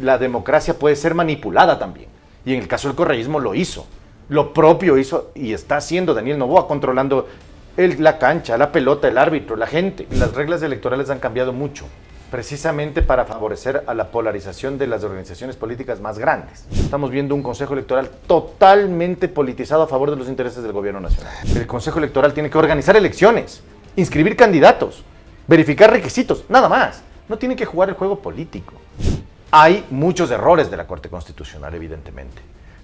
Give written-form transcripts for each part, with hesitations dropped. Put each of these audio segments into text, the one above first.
la democracia puede ser manipulada también. Y en el caso del correísmo lo hizo. Lo propio hizo y está haciendo Daniel Noboa, controlando la cancha, la pelota, el árbitro, la gente. Las reglas electorales han cambiado mucho, precisamente para favorecer a la polarización de las organizaciones políticas más grandes. Estamos viendo un Consejo Electoral totalmente politizado a favor de los intereses del gobierno nacional. El Consejo Electoral tiene que organizar elecciones, inscribir candidatos, verificar requisitos, nada más. No tiene que jugar el juego político. Hay muchos errores de la Corte Constitucional, evidentemente,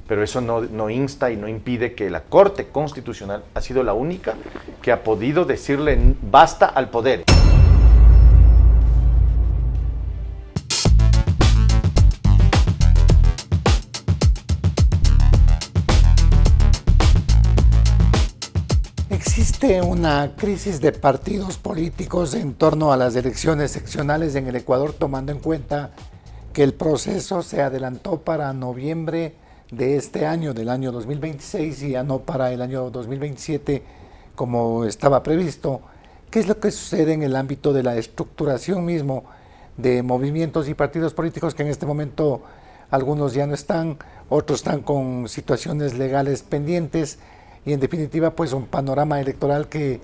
pero eso no insta y no impide que la Corte Constitucional ha sido la única que ha podido decirle basta al poder. Existe una crisis de partidos políticos en torno a las elecciones seccionales en el Ecuador, tomando en cuenta que el proceso se adelantó para noviembre de este año, del año 2026, y ya no para el año 2027 como estaba previsto. ¿Qué es lo que sucede en el ámbito de la estructuración mismo de movimientos y partidos políticos que en este momento algunos ya no están, otros están con situaciones legales pendientes? Y en definitiva, pues un panorama electoral que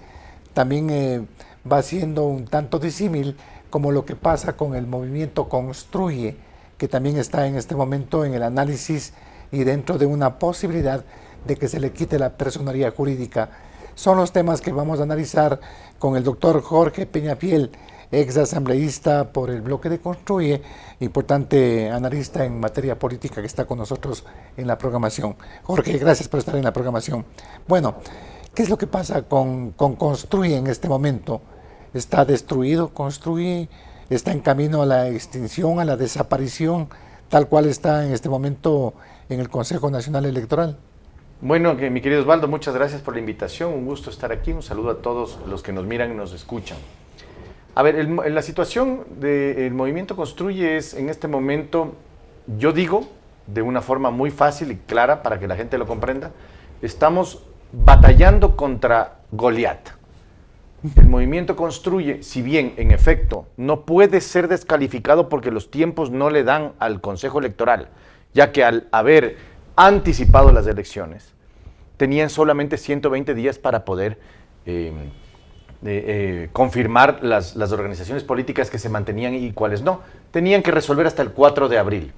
también va siendo un tanto disímil, como lo que pasa con el movimiento Construye, que también está en este momento en el análisis y dentro de una posibilidad de que se le quite la personería jurídica. Son los temas que vamos a analizar con el doctor Jorge Peñafiel, ex asambleísta por el bloque de Construye, importante analista en materia política que está con nosotros en la programación. Jorge, gracias por estar en la programación. Bueno, ¿qué es lo que pasa con Construye en este momento? ¿Está destruido Construye? ¿Está en camino a la extinción, a la desaparición, tal cual está en este momento en el Consejo Nacional Electoral? Bueno, mi querido Osvaldo, muchas gracias por la invitación, un gusto estar aquí, un saludo a todos los que nos miran y nos escuchan. A ver, la situación del movimiento Construye es, en este momento, yo digo, de una forma muy fácil y clara para que la gente lo comprenda, estamos batallando contra Goliat. El movimiento Construye, si bien, en efecto, no puede ser descalificado porque los tiempos no le dan al Consejo Electoral, ya que al haber anticipado las elecciones, tenían solamente 120 días para poder confirmar las organizaciones políticas que se mantenían y cuáles no. Tenían que resolver hasta el 4 de abril,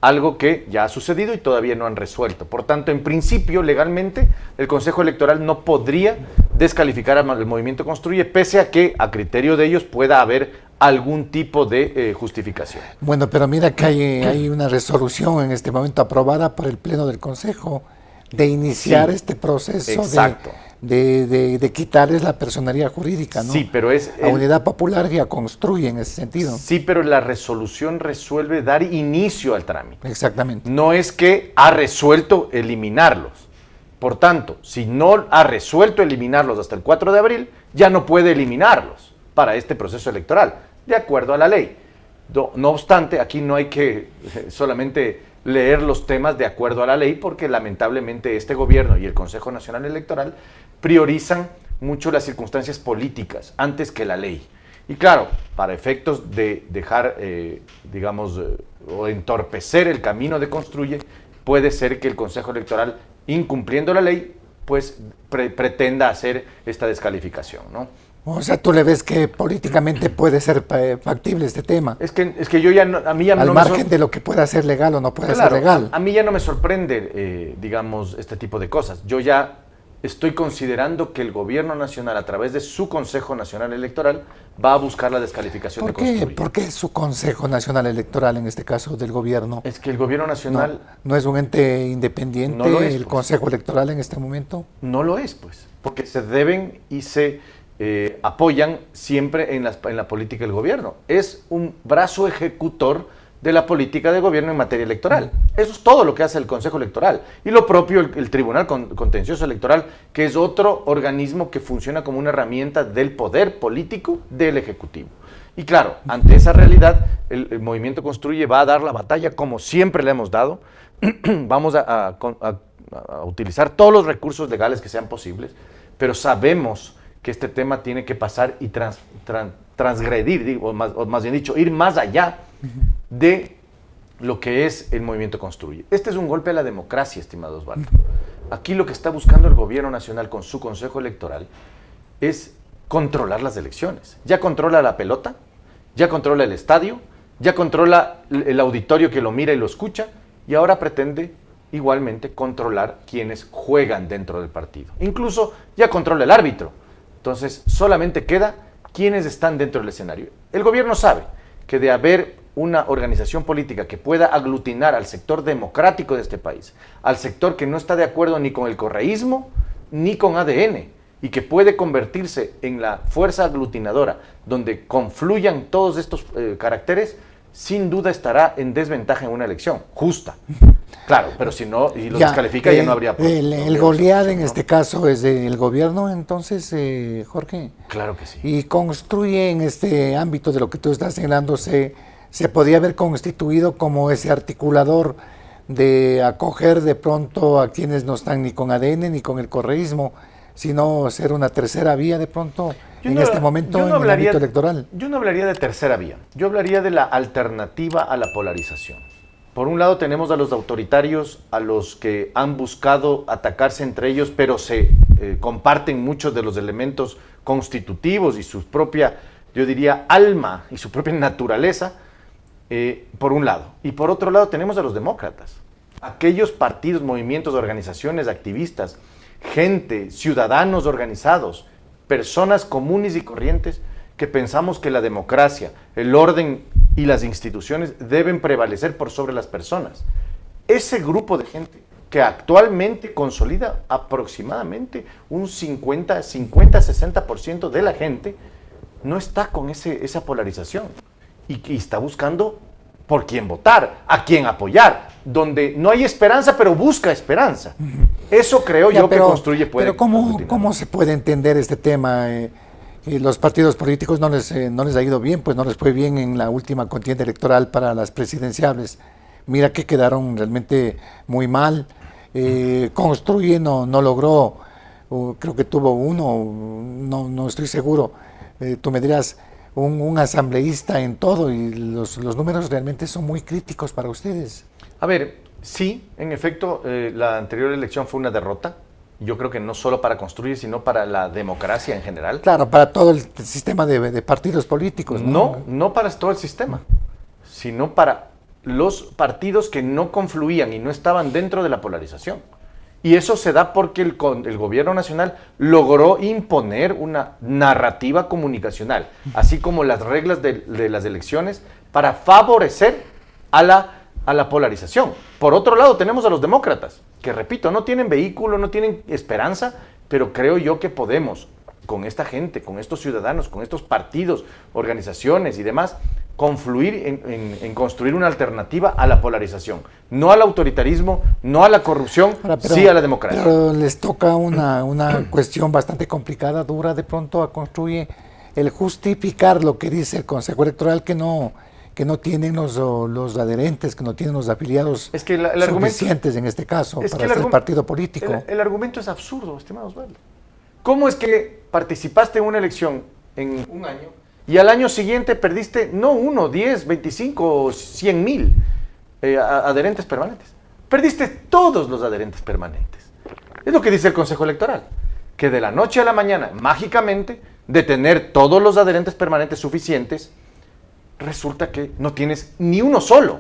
algo que ya ha sucedido y todavía no han resuelto. Por tanto, en principio, legalmente, el Consejo Electoral no podría descalificar al movimiento Construye, pese a que, a criterio de ellos, pueda haber algún tipo de justificación. Bueno, pero mira que hay una resolución en este momento aprobada por el Pleno del Consejo de iniciar este proceso de quitarles la personería jurídica, ¿no? Sí, pero es... La Unidad Popular ya Construye en ese sentido. Sí, pero la resolución resuelve dar inicio al trámite. Exactamente. No es que ha resuelto eliminarlos. Por tanto, si no ha resuelto eliminarlos hasta el 4 de abril, ya no puede eliminarlos para este proceso electoral, de acuerdo a la ley. No obstante, aquí no hay que solamente leer los temas de acuerdo a la ley, porque lamentablemente este gobierno y el Consejo Nacional Electoral priorizan mucho las circunstancias políticas antes que la ley. Y claro, para efectos de dejar, o entorpecer el camino de Construye, puede ser que el Consejo Electoral, incumpliendo la ley, pues pretenda hacer esta descalificación, ¿no? O sea, tú le ves que políticamente puede ser factible este tema. Es que yo ya no, a mí ya al no margen de lo que pueda ser legal o no pueda ser legal. A mí ya no me sorprende, este tipo de cosas. Yo ya estoy considerando que el gobierno nacional, a través de su Consejo Nacional Electoral, va a buscar la descalificación de Construye. ¿Por qué su Consejo Nacional Electoral, en este caso del gobierno? Es que el gobierno nacional... ¿No es un ente independiente no lo es, el Consejo Electoral en este momento? No lo es, pues, porque se deben y se apoyan siempre en la política del gobierno. Es un brazo ejecutor de la política de gobierno en materia electoral. Eso es todo lo que hace el Consejo Electoral. Y lo propio el Tribunal Contencioso Electoral, que es otro organismo que funciona como una herramienta del poder político del Ejecutivo. Y claro, ante esa realidad, el Movimiento Construye va a dar la batalla como siempre le hemos dado. Vamos a utilizar todos los recursos legales que sean posibles, pero sabemos que este tema tiene que pasar y transgredir, o más bien dicho, ir más allá de lo que es el movimiento Construye. Este es un golpe a la democracia, estimado Osvaldo. Aquí lo que está buscando el gobierno nacional con su consejo electoral es controlar las elecciones. Ya controla la pelota, ya controla el estadio, ya controla el auditorio que lo mira y lo escucha, y ahora pretende igualmente controlar quienes juegan dentro del partido. Incluso ya controla el árbitro. Entonces, solamente queda quienes están dentro del escenario. El gobierno sabe que de haber una organización política que pueda aglutinar al sector democrático de este país, al sector que no está de acuerdo ni con el correísmo ni con ADN, y que puede convertirse en la fuerza aglutinadora donde confluyan todos estos caracteres, sin duda estará en desventaja en una elección justa. Claro, pero si no, y lo descalifica, ya no habría... El Goliat en este caso es del gobierno, entonces, Jorge. Claro que sí. Y Construye en este ámbito de lo que tú estás señalando, se podía haber constituido como ese articulador de acoger de pronto a quienes no están ni con ADN ni con el correísmo, sino ser una tercera vía de pronto este momento en el ámbito electoral. Yo no hablaría de tercera vía, yo hablaría de la alternativa a la polarización. Por un lado tenemos a los autoritarios, a los que han buscado atacarse entre ellos, pero se comparten muchos de los elementos constitutivos y su propia, yo diría, alma y su propia naturaleza, por un lado. Y por otro lado tenemos a los demócratas, aquellos partidos, movimientos, organizaciones, activistas, gente, ciudadanos organizados, personas comunes y corrientes que pensamos que la democracia, el orden y las instituciones deben prevalecer por sobre las personas. Ese grupo de gente que actualmente consolida aproximadamente un 50-60% de la gente, no está con esa polarización y está buscando por quién votar, a quién apoyar, donde no hay esperanza, pero busca esperanza. Eso creo yo que Construye puede. Pero ¿cómo se puede entender este tema? Los partidos políticos no les ha ido bien, pues no les fue bien en la última contienda electoral para las presidenciales. Mira que quedaron realmente muy mal. Construye no logró, creo que tuvo uno, no estoy seguro. Tú me dirás, un asambleísta en todo, y los números realmente son muy críticos para ustedes. A ver, sí, en efecto, la anterior elección fue una derrota. Yo creo que no solo para Construye, sino para la democracia en general. Claro, para todo el sistema de partidos políticos. No para todo el sistema, sino para los partidos que no confluían y no estaban dentro de la polarización. Y eso se da porque el gobierno nacional logró imponer una narrativa comunicacional, así como las reglas de las elecciones, para favorecer a la polarización. Por otro lado, tenemos a los demócratas, que repito, no tienen vehículo, no tienen esperanza, pero creo yo que podemos, con esta gente, con estos ciudadanos, con estos partidos, organizaciones y demás, confluir en construir una alternativa a la polarización, no al autoritarismo, no a la corrupción, sí a la democracia. Pero les toca una cuestión bastante complicada, dura de pronto a Construye, el justificar lo que dice el Consejo Electoral, que no tienen los adherentes, que no tienen los afiliados suficientes en este caso para ser partido político. El argumento es absurdo, estimado Osvaldo. ¿Cómo es que participaste en una elección en un año y al año siguiente perdiste no 1, 10, 25 o 100,000 adherentes permanentes? Perdiste todos los adherentes permanentes. Es lo que dice el Consejo Electoral, que de la noche a la mañana, mágicamente, de tener todos los adherentes permanentes suficientes, resulta que no tienes ni uno solo,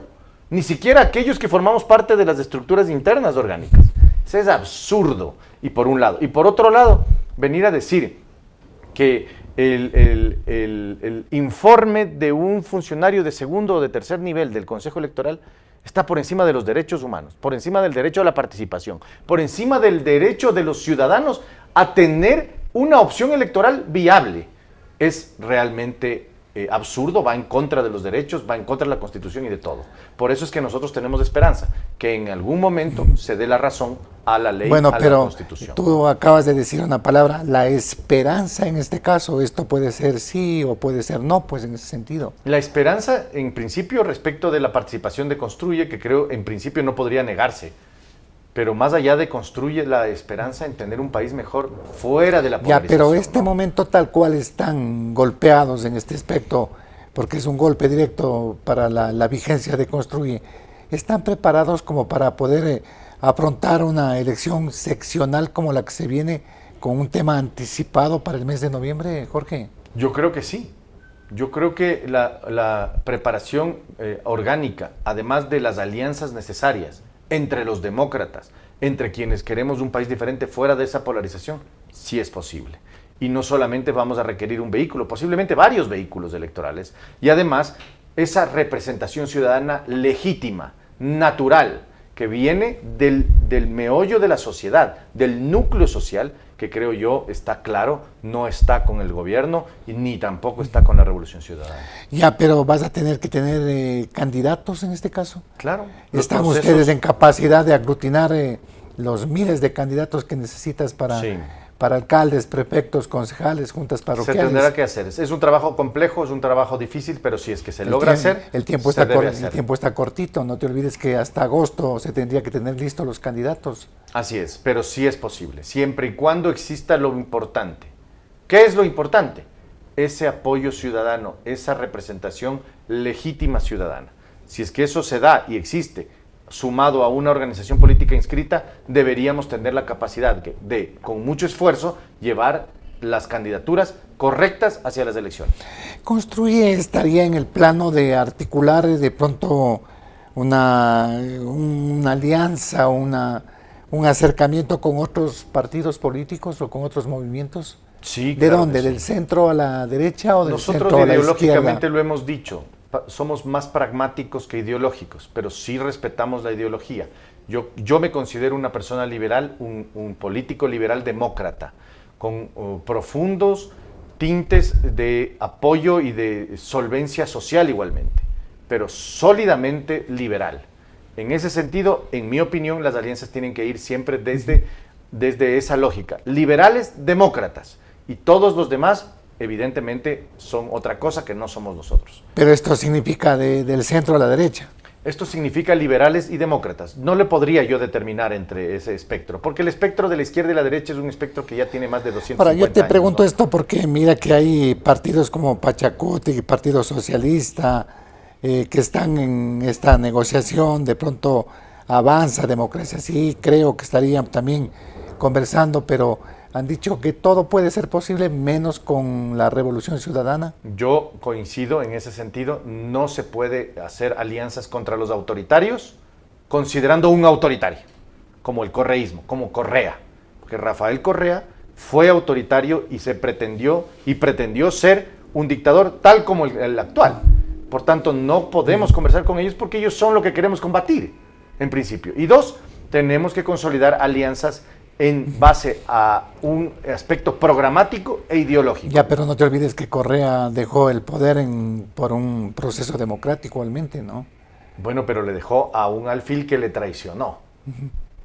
ni siquiera aquellos que formamos parte de las estructuras internas orgánicas. Eso es absurdo, y por un lado. Y por otro lado, venir a decir que el informe de un funcionario de segundo o de tercer nivel del Consejo Electoral está por encima de los derechos humanos, por encima del derecho a la participación, por encima del derecho de los ciudadanos a tener una opción electoral viable, es realmente absurdo, va en contra de los derechos, va en contra de la Constitución y de todo. Por eso es que nosotros tenemos esperanza, que en algún momento se dé la razón a la ley, a la Constitución. Tú acabas de decir una palabra, la esperanza en este caso, esto puede ser sí o puede ser no, pues en ese sentido. La esperanza, en principio, respecto de la participación de Construye, que creo en principio no podría negarse, pero más allá de Construye, la esperanza en tener un país mejor fuera de la polarización. Ya, pero este momento tal cual están golpeados en este aspecto, porque es un golpe directo para la vigencia de Construye. ¿están preparados como para poder afrontar una elección seccional como la que se viene con un tema anticipado para el mes de noviembre, Jorge? Yo creo que sí. Yo creo que la preparación orgánica, además de las alianzas necesarias entre los demócratas, entre quienes queremos un país diferente fuera de esa polarización, sí es posible. Y no solamente vamos a requerir un vehículo, posiblemente varios vehículos electorales. Y además, esa representación ciudadana legítima, natural, que viene del meollo de la sociedad, del núcleo social, que creo yo está claro, no está con el gobierno y ni tampoco está con la Revolución Ciudadana. Ya, pero vas a tener que tener candidatos en este caso. Claro. ¿Están ustedes en capacidad de aglutinar los miles de candidatos que necesitas para, sí, para alcaldes, prefectos, concejales, juntas parroquiales? Se tendrá que hacer. Es un trabajo complejo, es un trabajo difícil, pero si es que se logra hacer, el tiempo está cortito. No te olvides que hasta agosto se tendría que tener listos los candidatos. Así es, pero sí es posible, siempre y cuando exista lo importante. ¿Qué es lo importante? Ese apoyo ciudadano, esa representación legítima ciudadana. Si es que eso se da y existe, sumado a una organización política inscrita, deberíamos tener la capacidad de, con mucho esfuerzo, llevar las candidaturas correctas hacia las elecciones. ¿Construye estaría en el plano de articular de pronto una alianza, un acercamiento con otros partidos políticos o con otros movimientos? Sí, ¿De claro dónde? sí. ¿Del centro a la derecha o del Nosotros centro a la izquierda? ideológicamente lo hemos dicho, somos más pragmáticos que ideológicos, pero sí respetamos la ideología. Yo me considero una persona liberal, un político liberal demócrata, con profundos tintes de apoyo y de solvencia social igualmente, pero sólidamente liberal. En ese sentido, en mi opinión, las alianzas tienen que ir siempre desde esa lógica. Liberales, demócratas, y todos los demás, evidentemente, son otra cosa que no somos nosotros. Pero esto significa del centro a la derecha. Esto significa liberales y demócratas. No le podría yo determinar entre ese espectro, porque el espectro de la izquierda y la derecha es un espectro que ya tiene más de 250 Ahora, yo te años, pregunto ¿no? esto porque mira que hay partidos como Pachacuti, Partido Socialista, que están en esta negociación, de pronto avanza Democracia, sí, creo que estarían también conversando, pero han dicho que todo puede ser posible menos con la Revolución Ciudadana. Yo coincido en ese sentido, no se puede hacer alianzas contra los autoritarios considerando un autoritario, como el correísmo, como Correa, porque Rafael Correa fue autoritario y pretendió ser un dictador tal como el actual. Por tanto, no podemos conversar con ellos porque ellos son lo que queremos combatir, en principio. Y dos, tenemos que consolidar alianzas en base a un aspecto programático e ideológico. Ya, pero no te olvides que Correa dejó el poder por un proceso democrático igualmente, ¿no? Bueno, pero le dejó a un alfil que le traicionó.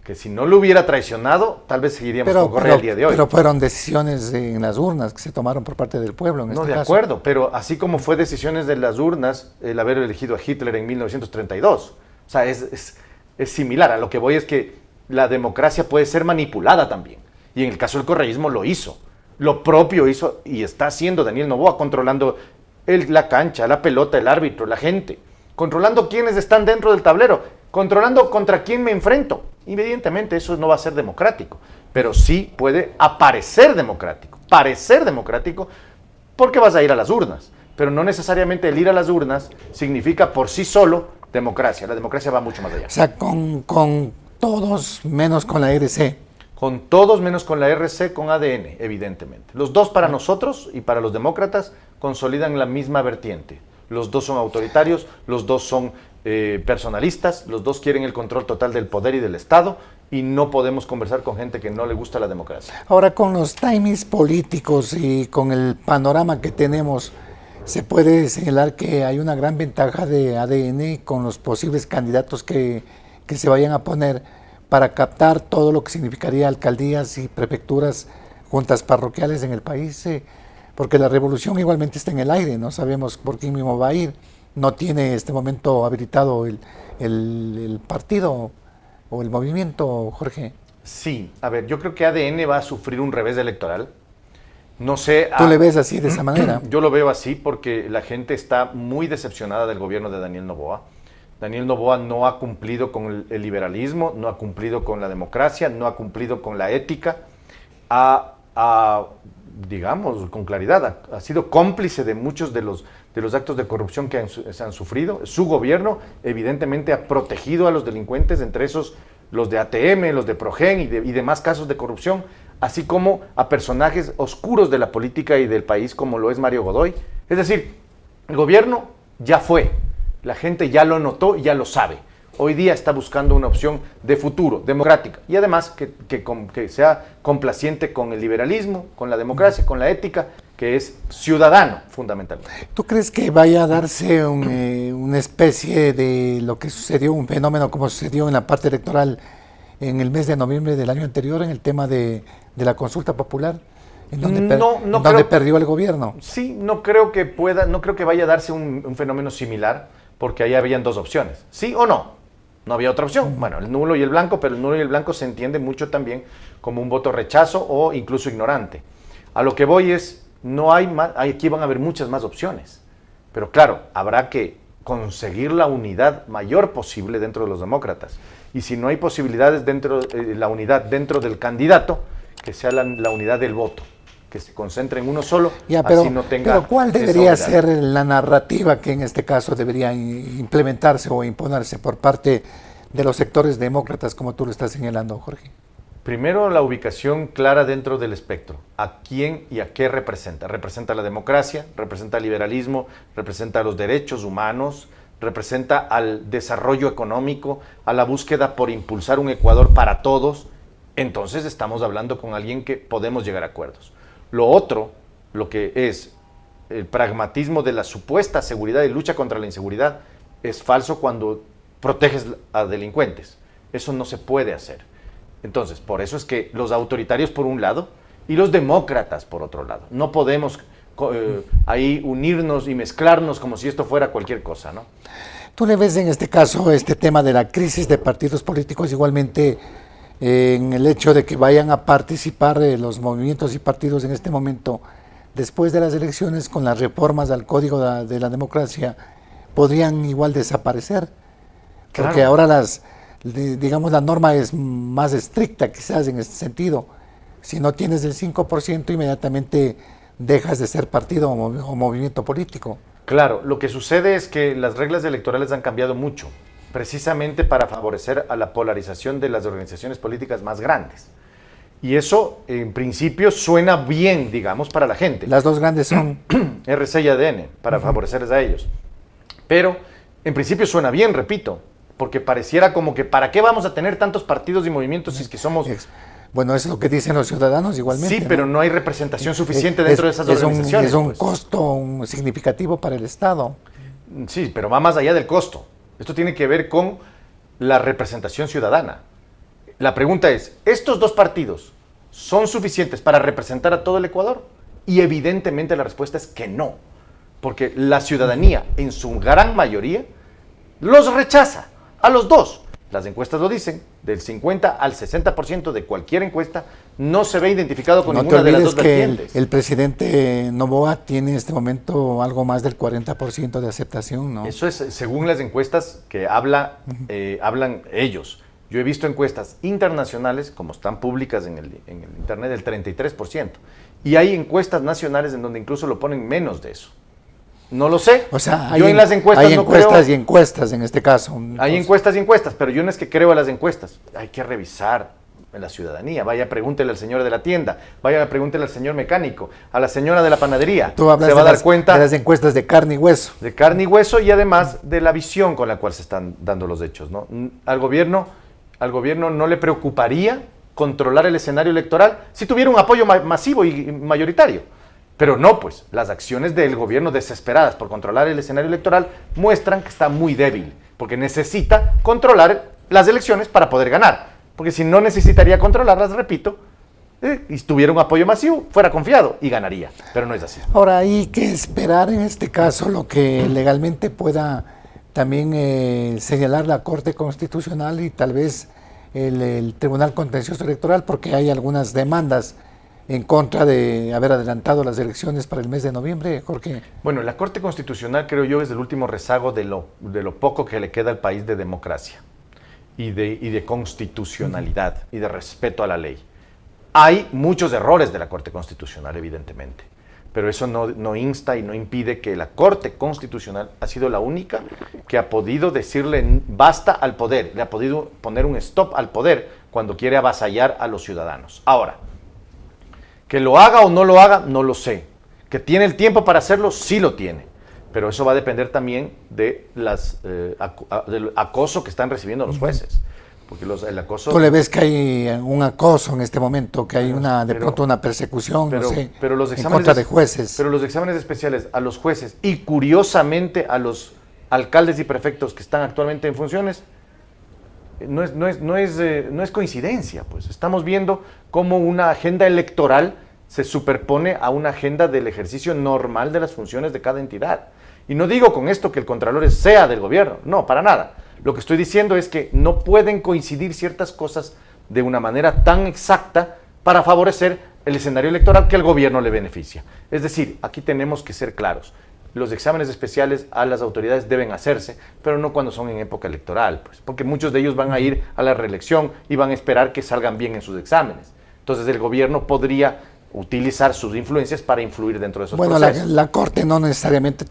Que si no lo hubiera traicionado, tal vez seguiríamos con Correa el día de hoy. Pero fueron decisiones en las urnas que se tomaron por parte del pueblo en este caso. No, de acuerdo, pero así como fue decisiones de las urnas el haber elegido a Hitler en 1932. O sea, es similar. A lo que voy es que la democracia puede ser manipulada también. Y en el caso del correísmo lo hizo. Lo propio hizo y está haciendo Daniel Noboa, controlando la cancha, la pelota, el árbitro, la gente. Controlando quiénes están dentro del tablero. Controlando contra quién me enfrento. Evidentemente eso no va a ser democrático. Pero sí puede parecer democrático, porque vas a ir a las urnas. Pero no necesariamente el ir a las urnas significa por sí solo democracia. La democracia va mucho más allá. O sea, con todos menos con la RC. Con todos menos con la RC, con ADN, evidentemente. Los dos para nosotros y para los demócratas consolidan la misma vertiente. Los dos son autoritarios, los dos son personalistas, los dos quieren el control total del poder y del Estado y no podemos conversar con gente que no le gusta la democracia. Ahora, con los timings políticos y con el panorama que tenemos, se puede señalar que hay una gran ventaja de ADN con los posibles candidatos que se vayan a poner para captar todo lo que significaría alcaldías y prefecturas, juntas parroquiales en el país, porque la revolución igualmente está en el aire, no sabemos por quién mismo va a ir, no tiene este momento habilitado el partido o el movimiento, Jorge. Sí, a ver, yo creo que ADN va a sufrir un revés electoral. No sé. ¿Tú le ves así, de esa manera? Yo lo veo así porque la gente está muy decepcionada del gobierno de Daniel Noboa. Daniel Noboa no ha cumplido con el liberalismo, no ha cumplido con la democracia, no ha cumplido con la ética, digamos, con claridad, ha sido cómplice de muchos de los actos de corrupción que se han sufrido. Su gobierno evidentemente ha protegido a los delincuentes, entre esos los de ATM, los de Progen y demás casos de corrupción, así como a personajes oscuros de la política y del país como lo es Mario Godoy. Es decir, el gobierno ya fue, la gente ya lo notó y ya lo sabe. Hoy día está buscando una opción de futuro, democrática, y además que sea complaciente con el liberalismo, con la democracia, con la ética, que es ciudadano, fundamentalmente. ¿Tú crees que vaya a darse una especie de lo que sucedió, un fenómeno como sucedió en la parte electoral en el mes de noviembre del año anterior, en el tema de la consulta popular, en donde perdió el gobierno? Sí, no creo que vaya a darse un fenómeno similar, porque ahí habían dos opciones, sí o no. No había otra opción. Bueno, el nulo y el blanco, pero el nulo y el blanco se entiende mucho también como un voto rechazo o incluso ignorante. A lo que voy es, no hay más, aquí van a haber muchas más opciones, pero claro, habrá que conseguir la unidad mayor posible dentro de los demócratas. Y si no hay posibilidades la unidad dentro del candidato, que sea la unidad del voto, que se concentre en uno solo, así no tenga. Pero ¿cuál debería ser la narrativa que en este caso debería implementarse o imponerse por parte de los sectores demócratas, como tú lo estás señalando, Jorge? Primero, la ubicación clara dentro del espectro. ¿A quién y a qué representa? Representa la democracia, representa el liberalismo, representa los derechos humanos, representa al desarrollo económico, a la búsqueda por impulsar un Ecuador para todos. Entonces estamos hablando con alguien que podemos llegar a acuerdos. Lo otro, lo que es el pragmatismo de la supuesta seguridad y lucha contra la inseguridad, es falso cuando proteges a delincuentes. Eso no se puede hacer. Entonces, por eso es que los autoritarios por un lado y los demócratas por otro lado. No podemos ahí unirnos y mezclarnos como si esto fuera cualquier cosa, ¿no? ¿Tú le ves en este caso este tema de la crisis de partidos políticos igualmente en el hecho de que vayan a participar los movimientos y partidos en este momento, después de las elecciones, con las reformas al Código de la Democracia, podrían igual desaparecer? Porque claro, ahora digamos, la norma es más estricta quizás en este sentido. Si no tienes el 5%, inmediatamente dejas de ser partido o movimiento político. Claro, lo que sucede es que las reglas electorales han cambiado mucho, precisamente para favorecer a la polarización de las organizaciones políticas más grandes. Y eso, en principio, suena bien, digamos, para la gente. Las dos grandes son RC y ADN, para favorecerles a ellos. Pero, en principio, suena bien, repito, porque pareciera como que ¿para qué vamos a tener tantos partidos y movimientos si es que somos... Bueno, eso es lo que dicen los ciudadanos igualmente. Sí, pero no hay representación suficiente dentro de esas organizaciones. Es un costo significativo para el Estado. Sí, pero va más allá del costo. Esto tiene que ver con la representación ciudadana. La pregunta es, ¿estos dos partidos son suficientes para representar a todo el Ecuador? Y evidentemente la respuesta es que no, porque la ciudadanía, en su gran mayoría, los rechaza a los dos. Las encuestas lo dicen, del 50 al 60% de cualquier encuesta no se ve identificado con ninguna de las dos vertientes. El presidente Noboa tiene en este momento algo más del 40% de aceptación, ¿no? Eso es según las encuestas que hablan ellos. Yo he visto encuestas internacionales, como están públicas en el internet, del 33%. Y hay encuestas nacionales en donde incluso lo ponen menos de eso. No lo sé. O sea, yo en las encuestas hay no encuestas creo. Y encuestas en este caso. Entonces, hay encuestas y encuestas, pero yo no es que creo a las encuestas. Hay que revisar en la ciudadanía. Vaya, pregúntele al señor de la tienda, vaya, pregúntele al señor mecánico, a la señora de la panadería. Tú hablas se va a dar cuenta de las encuestas de carne y hueso. De carne y hueso y además de la visión con la cual se están dando los hechos, ¿no? Al gobierno no le preocuparía controlar el escenario electoral si tuviera un apoyo masivo y mayoritario. Pero no, pues, las acciones del gobierno desesperadas por controlar el escenario electoral muestran que está muy débil, porque necesita controlar las elecciones para poder ganar. Porque si no necesitaría controlarlas, repito, y tuviera un apoyo masivo, fuera confiado y ganaría. Pero no es así. Ahora, hay que esperar en este caso lo que legalmente pueda también señalar la Corte Constitucional y tal vez el Tribunal Contencioso Electoral, porque hay algunas demandas en contra de haber adelantado las elecciones para el mes de noviembre, Jorge? Bueno, la Corte Constitucional, creo yo, es el último rezago de lo poco que le queda al país de democracia y de constitucionalidad y de respeto a la ley. Hay muchos errores de la Corte Constitucional, evidentemente, pero eso no insta y no impide que la Corte Constitucional ha sido la única que ha podido decirle basta al poder, le ha podido poner un stop al poder cuando quiere avasallar a los ciudadanos. Ahora, que lo haga o no lo haga, no lo sé. Que tiene el tiempo para hacerlo, sí lo tiene. Pero eso va a depender también de del acoso que están recibiendo los jueces. Porque el acoso... ¿Tú le ves que hay un acoso en este momento, que hay pronto una persecución, no sé, en contra de jueces? Pero los exámenes especiales a los jueces y curiosamente a los alcaldes y prefectos que están actualmente en funciones, no es coincidencia, pues. Estamos viendo cómo una agenda electoral se superpone a una agenda del ejercicio normal de las funciones de cada entidad. Y no digo con esto que el Contralor sea del gobierno, no, para nada. Lo que estoy diciendo es que no pueden coincidir ciertas cosas de una manera tan exacta para favorecer el escenario electoral que al gobierno le beneficia. Es decir, aquí tenemos que ser claros. Los exámenes especiales a las autoridades deben hacerse, pero no cuando son en época electoral, pues, porque muchos de ellos van a ir a la reelección y van a esperar que salgan bien en sus exámenes. Entonces el gobierno podría utilizar sus influencias para influir dentro de esos procesos. Bueno, la Corte no necesariamente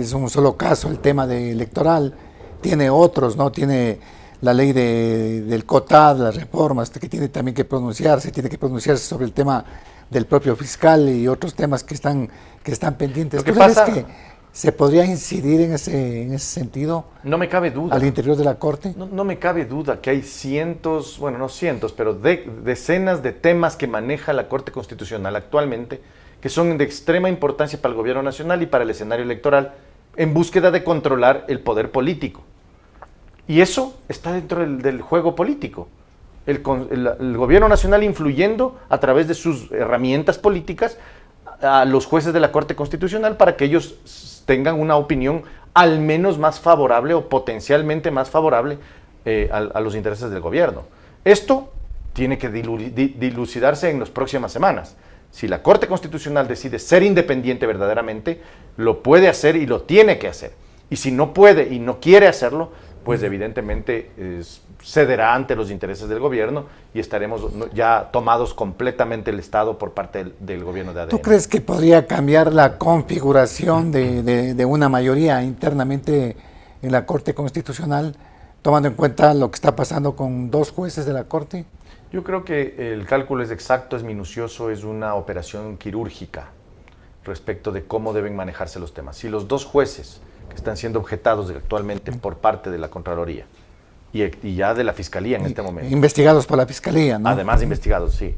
es un solo caso, el tema electoral, tiene otros, ¿no? Tiene la ley del COTAD, las reformas, que tiene también que pronunciarse, sobre el tema del propio fiscal y otros temas que están pendientes. ¿Qué pasa? ¿Crees que se podría incidir en ese sentido? No me cabe duda. ¿Al interior de la Corte? No me cabe duda que hay cientos, bueno, no cientos, pero decenas de temas que maneja la Corte Constitucional actualmente que son de extrema importancia para el gobierno nacional y para el escenario electoral en búsqueda de controlar el poder político. Y eso está dentro del juego político. El gobierno nacional influyendo a través de sus herramientas políticas a los jueces de la Corte Constitucional para que ellos tengan una opinión al menos más favorable o potencialmente más favorable a los intereses del gobierno. Esto tiene que dilucidarse en las próximas semanas. Si la Corte Constitucional decide ser independiente verdaderamente, lo puede hacer y lo tiene que hacer. Y si no puede y no quiere hacerlo, pues evidentemente cederá ante los intereses del gobierno y estaremos ya tomados completamente el Estado por parte del gobierno de ADN. ¿Tú crees que podría cambiar la configuración de una mayoría internamente en la Corte Constitucional, tomando en cuenta lo que está pasando con 2 jueces de la Corte? Yo creo que el cálculo es exacto, es minucioso, es una operación quirúrgica respecto de cómo deben manejarse los temas. Si los 2 jueces que están siendo objetados actualmente por parte de la Contraloría y ya de la Fiscalía en este momento. Investigados por la Fiscalía, ¿no? Además de investigados, sí.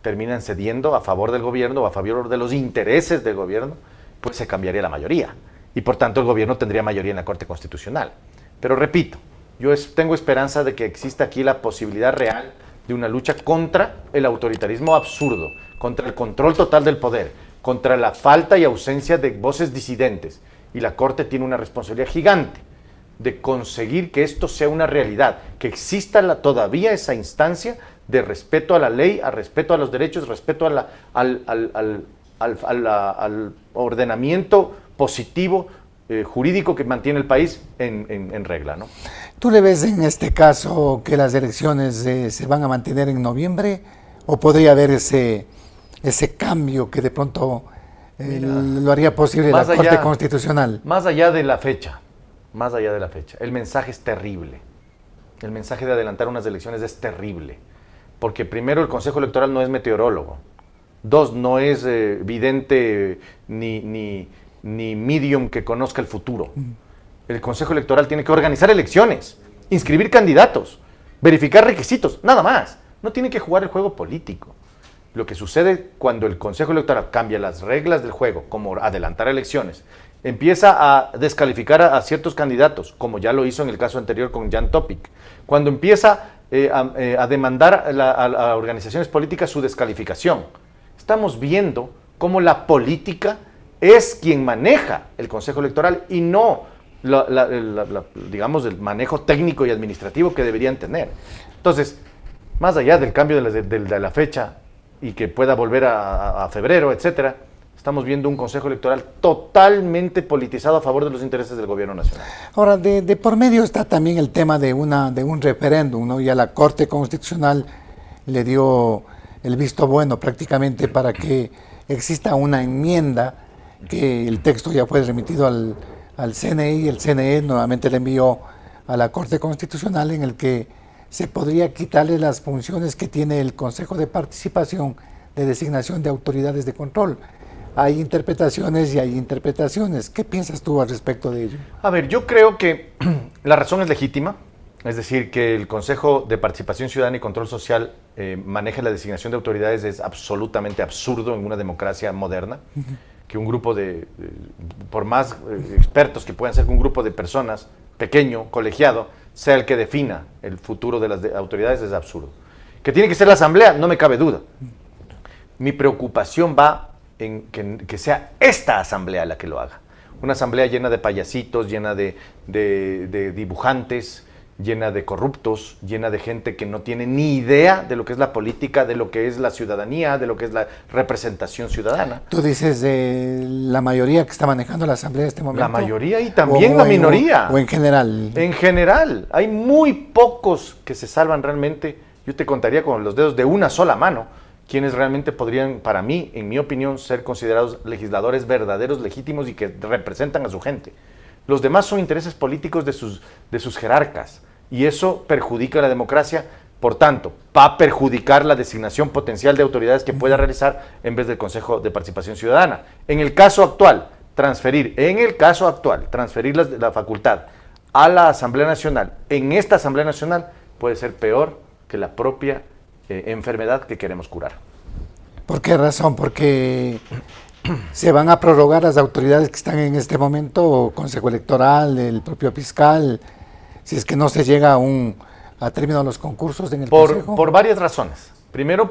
Terminan cediendo a favor del gobierno o a favor de los intereses del gobierno, pues se cambiaría la mayoría. Y por tanto el gobierno tendría mayoría en la Corte Constitucional. Pero repito, yo tengo esperanza de que exista aquí la posibilidad real de una lucha contra el autoritarismo absurdo, contra el control total del poder, contra la falta y ausencia de voces disidentes. Y la Corte tiene una responsabilidad gigante de conseguir que esto sea una realidad, que exista todavía esa instancia de respeto a la ley, a respeto a los derechos, respeto al ordenamiento positivo jurídico que mantiene el país en regla, ¿no? ¿Tú le ves en este caso que las elecciones se van a mantener en noviembre o podría haber ese cambio que de pronto lo haría posible la Corte Constitucional? Más allá de la fecha, el mensaje es terrible. El mensaje de adelantar unas elecciones es terrible, porque primero el Consejo Electoral no es meteorólogo, 2, no es vidente ni medium que conozca el futuro. El Consejo Electoral tiene que organizar elecciones, inscribir candidatos, verificar requisitos, nada más. No tiene que jugar el juego político. Lo que sucede cuando el Consejo Electoral cambia las reglas del juego, como adelantar elecciones, empieza a descalificar a ciertos candidatos, como ya lo hizo en el caso anterior con Jan Topic, cuando empieza a demandar a organizaciones políticas su descalificación. Estamos viendo cómo la política es quien maneja el Consejo Electoral y no, digamos, el manejo técnico y administrativo que deberían tener. Entonces, más allá del cambio de la fecha, y que pueda volver a febrero, etcétera, estamos viendo un Consejo Electoral totalmente politizado a favor de los intereses del gobierno nacional. Ahora, de por medio está también el tema de un referéndum, ¿no? Ya la Corte Constitucional le dio el visto bueno prácticamente para que exista una enmienda, que el texto ya fue remitido al CNI, y el CNE nuevamente le envió a la Corte Constitucional, en el que se podría quitarle las funciones que tiene el Consejo de Participación de designación de autoridades de control. Hay interpretaciones y hay interpretaciones. ¿Qué piensas tú al respecto de ello? A ver, yo creo que la razón es legítima, es decir, que el Consejo de Participación Ciudadana y Control Social maneje la designación de autoridades es absolutamente absurdo en una democracia moderna. Que un grupo por más expertos que puedan ser, un grupo de personas, pequeño, colegiado, sea el que defina el futuro de las autoridades es absurdo. Que tiene que ser la Asamblea, no me cabe duda. Mi preocupación va en que sea esta Asamblea la que lo haga. Una Asamblea llena de payasitos, llena de dibujantes, llena de corruptos, llena de gente que no tiene ni idea de lo que es la política, de lo que es la ciudadanía, de lo que es la representación ciudadana. Tú dices de la mayoría que está manejando la Asamblea en este momento. La mayoría y también la minoría. O en general. En general. Hay muy pocos que se salvan realmente. Yo te contaría con los dedos de una sola mano quienes realmente podrían, para mí, en mi opinión, ser considerados legisladores verdaderos, legítimos y que representan a su gente. Los demás son intereses políticos de sus jerarcas. Y eso perjudica la democracia, por tanto, va a perjudicar la designación potencial de autoridades que pueda realizar en vez del Consejo de Participación Ciudadana. En el caso actual, transferir la facultad a la Asamblea Nacional, en esta Asamblea Nacional, puede ser peor que la propia enfermedad que queremos curar. ¿Por qué razón? Porque se van a prorrogar las autoridades que están en este momento, Consejo Electoral, el propio fiscal, si es que no se llega a término los concursos en el Consejo. Por varias razones. Primero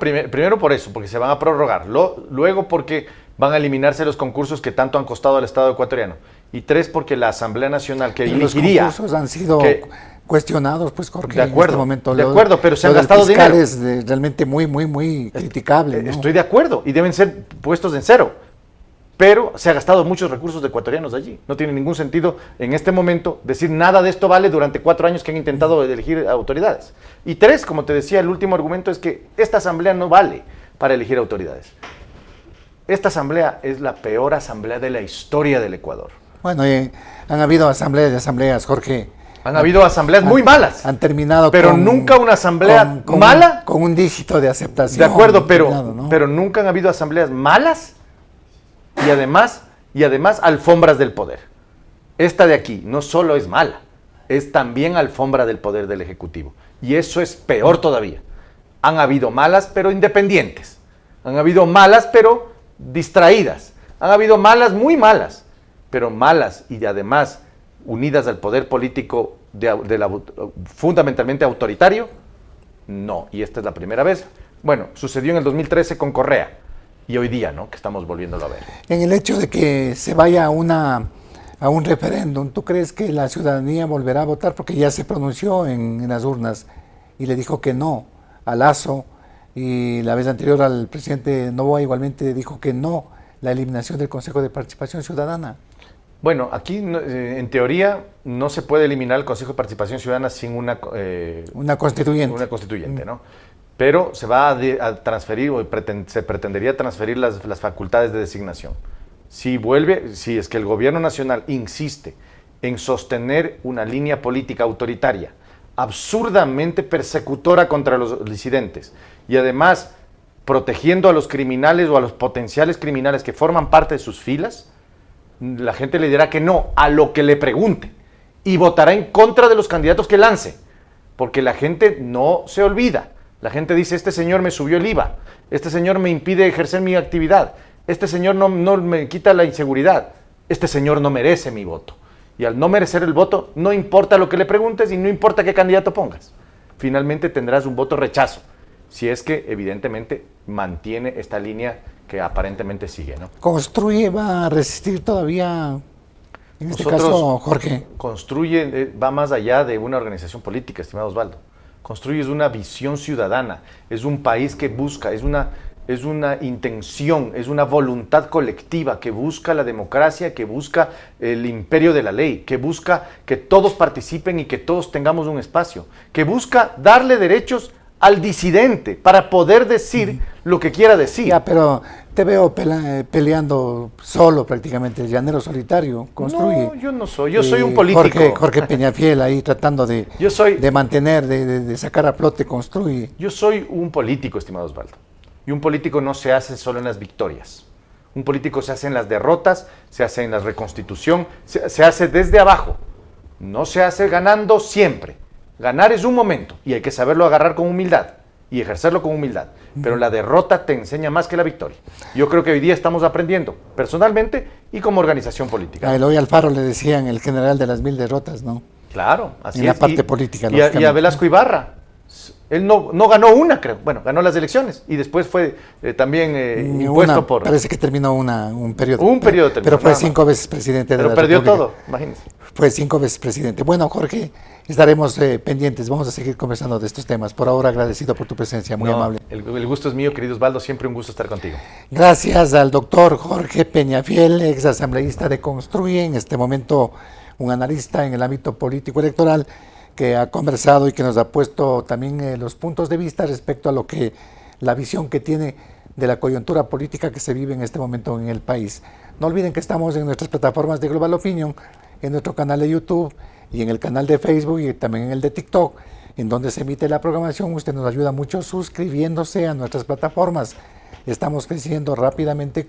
por eso, porque se van a prorrogar. Luego porque van a eliminarse los concursos que tanto han costado al Estado ecuatoriano. Y 3, porque la Asamblea Nacional que elegiría... Los concursos han sido cuestionados, pues, Jorge, de acuerdo, en este momento. De acuerdo, pero se han gastado dinero. Es realmente muy criticable, ¿no? Estoy de acuerdo, y deben ser puestos en cero. Pero se ha gastado muchos recursos de ecuatorianos allí. No tiene ningún sentido en este momento decir nada de esto vale durante 4 años que han intentado elegir autoridades. Y 3, como te decía, el último argumento es que esta asamblea no vale para elegir autoridades. Esta asamblea es la peor asamblea de la historia del Ecuador. Bueno, han habido asambleas, Jorge. Han habido asambleas muy malas. Han terminado pero nunca una asamblea mala. Con un dígito de aceptación. De acuerdo, pero nunca han habido asambleas malas. Y además alfombras del poder. Esta de aquí no solo es mala, es también alfombra del poder del Ejecutivo. Y eso es peor todavía. Han habido malas, pero independientes. Han habido malas, pero distraídas. Han habido malas, muy malas, pero malas y además unidas al poder político fundamentalmente autoritario. No, y esta es la primera vez. Bueno, sucedió en el 2013 con Correa. Y hoy día, ¿no?, que estamos volviéndolo a ver. En el hecho de que se vaya a un referéndum, ¿tú crees que la ciudadanía volverá a votar? Porque ya se pronunció en las urnas y le dijo que no a Lasso, y la vez anterior al presidente Noboa igualmente dijo que no la eliminación del Consejo de Participación Ciudadana. Bueno, aquí en teoría no se puede eliminar el Consejo de Participación Ciudadana sin una constituyente. Una constituyente, ¿no? Pero se va a transferir, o se pretendería transferir las facultades de designación. Si es que el gobierno nacional insiste en sostener una línea política autoritaria, absurdamente persecutora contra los disidentes, y además protegiendo a los criminales o a los potenciales criminales que forman parte de sus filas, la gente le dirá que no a lo que le pregunte y votará en contra de los candidatos que lance, porque la gente no se olvida. La gente dice, este señor me subió el IVA, este señor me impide ejercer mi actividad, este señor no me quita la inseguridad, este señor no merece mi voto. Y al no merecer el voto, no importa lo que le preguntes y no importa qué candidato pongas. Finalmente tendrás un voto rechazo, si es que evidentemente mantiene esta línea que aparentemente sigue, ¿no? ¿Construye va a resistir todavía, en este caso, Jorge? Construye, va más allá de una organización política, estimado Osvaldo. Construye una visión ciudadana, es un país que busca, es una es una intención, es una voluntad colectiva que busca la democracia, que busca el imperio de la ley, que busca que todos participen y que todos tengamos un espacio, que busca darle derechos al disidente para poder decir lo que quiera decir. Ya, pero te veo peleando solo prácticamente, el llanero solitario, construye. No, yo no soy, yo soy un político. Jorge Peñafiel ahí tratando de mantener, de sacar a flote, construye. Yo soy un político, estimado Osvaldo, y un político no se hace solo en las victorias. Un político se hace en las derrotas, se hace en la reconstitución, se hace desde abajo, no se hace ganando siempre. Ganar es un momento y hay que saberlo agarrar con humildad y ejercerlo con humildad. Pero la derrota te enseña más que la victoria. Yo creo que hoy día estamos aprendiendo, personalmente y como organización política. A Eloy Alfaro le decían el general de las 1000 derrotas, ¿no? Claro, así en es. En la parte política. Y a Velasco Ibarra. Él no ganó una, creo. Bueno, ganó las elecciones y después fue también impuesto por... Parece que terminó un periodo. Un periodo terminó. Pero fue 5 veces presidente de la República. Pero perdió todo, imagínense. Fue 5 veces presidente. Bueno, Jorge, estaremos pendientes. Vamos a seguir conversando de estos temas. Por ahora, agradecido por tu presencia, muy amable. El gusto es mío, querido Osvaldo. Siempre un gusto estar contigo. Gracias al doctor Jorge Peñafiel, ex asambleísta de Construye, en este momento un analista en el ámbito político electoral, que ha conversado y que nos ha puesto también los puntos de vista respecto a lo que la visión que tiene de la coyuntura política que se vive en este momento en el país. No olviden que estamos en nuestras plataformas de Global Opinion, en nuestro canal de YouTube y en el canal de Facebook y también en el de TikTok, en donde se emite la programación. Usted nos ayuda mucho suscribiéndose a nuestras plataformas. Estamos creciendo rápidamente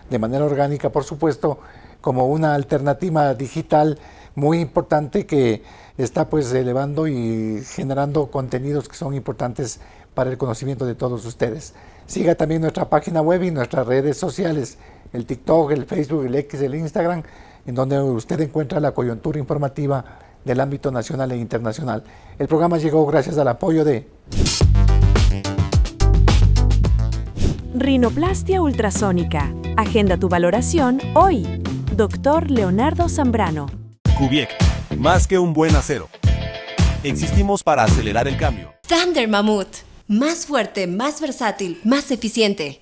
de manera orgánica, por supuesto, como una alternativa digital muy importante que está pues elevando y generando contenidos que son importantes para el conocimiento de todos ustedes. Siga también nuestra página web y nuestras redes sociales, el TikTok, el Facebook, el X, el Instagram, en donde usted encuentra la coyuntura informativa del ámbito nacional e internacional. El programa llegó gracias al apoyo de Rinoplastia ultrasónica. Agenda tu valoración hoy. Dr. Leonardo Zambrano. Kubiec, más que un buen acero. Existimos para acelerar el cambio. Thunder Mammoth, más fuerte, más versátil, más eficiente.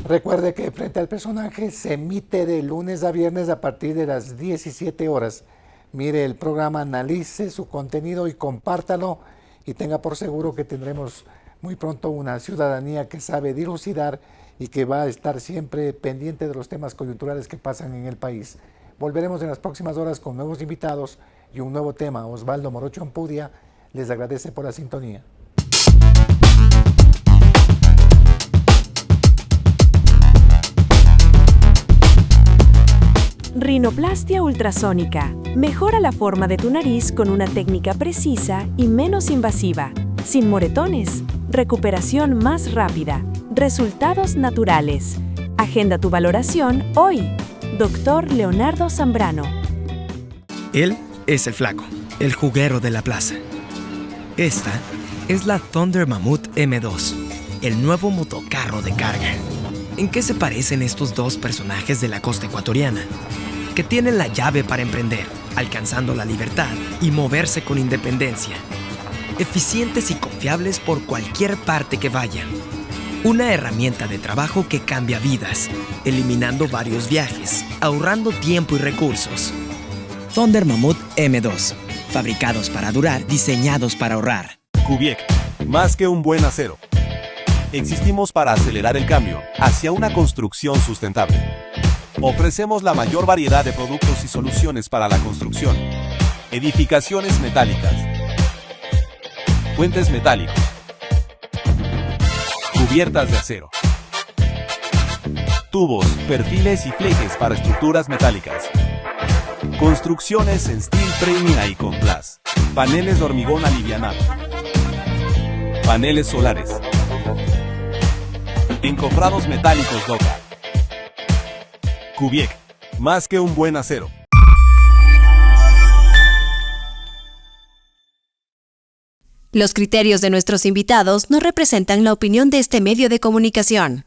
Recuerde que Frente al Personaje se emite de lunes a viernes a partir de las 17 horas. Mire el programa, analice su contenido y compártalo, y tenga por seguro que tendremos muy pronto una ciudadanía que sabe dilucidar y que va a estar siempre pendiente de los temas coyunturales que pasan en el país. Volveremos en las próximas horas con nuevos invitados y un nuevo tema. Osvaldo Morocho Ampudia les agradece por la sintonía. Rinoplastia ultrasónica. Mejora la forma de tu nariz con una técnica precisa y menos invasiva. Sin moretones. Recuperación más rápida. Resultados naturales. Agenda tu valoración hoy. Dr. Leonardo Zambrano. Él es el flaco, el juguero de la plaza. Esta es la Thunder Mammoth M2, el nuevo motocarro de carga. ¿En qué se parecen estos dos personajes de la costa ecuatoriana? Que tienen la llave para emprender, alcanzando la libertad y moverse con independencia. Eficientes y confiables por cualquier parte que vayan. Una herramienta de trabajo que cambia vidas, eliminando varios viajes, ahorrando tiempo y recursos. Thunder Mammoth M2. Fabricados para durar, diseñados para ahorrar. Kubiec, más que un buen acero. Existimos para acelerar el cambio hacia una construcción sustentable. Ofrecemos la mayor variedad de productos y soluciones para la construcción. Edificaciones metálicas. Puentes metálicos. Cubiertas de acero. Tubos, perfiles y flejes para estructuras metálicas. Construcciones en steel framing y con glass. Paneles de hormigón alivianado. Paneles solares. Encofrados metálicos Doca. Kubiec, más que un buen acero. Los criterios de nuestros invitados no representan la opinión de este medio de comunicación.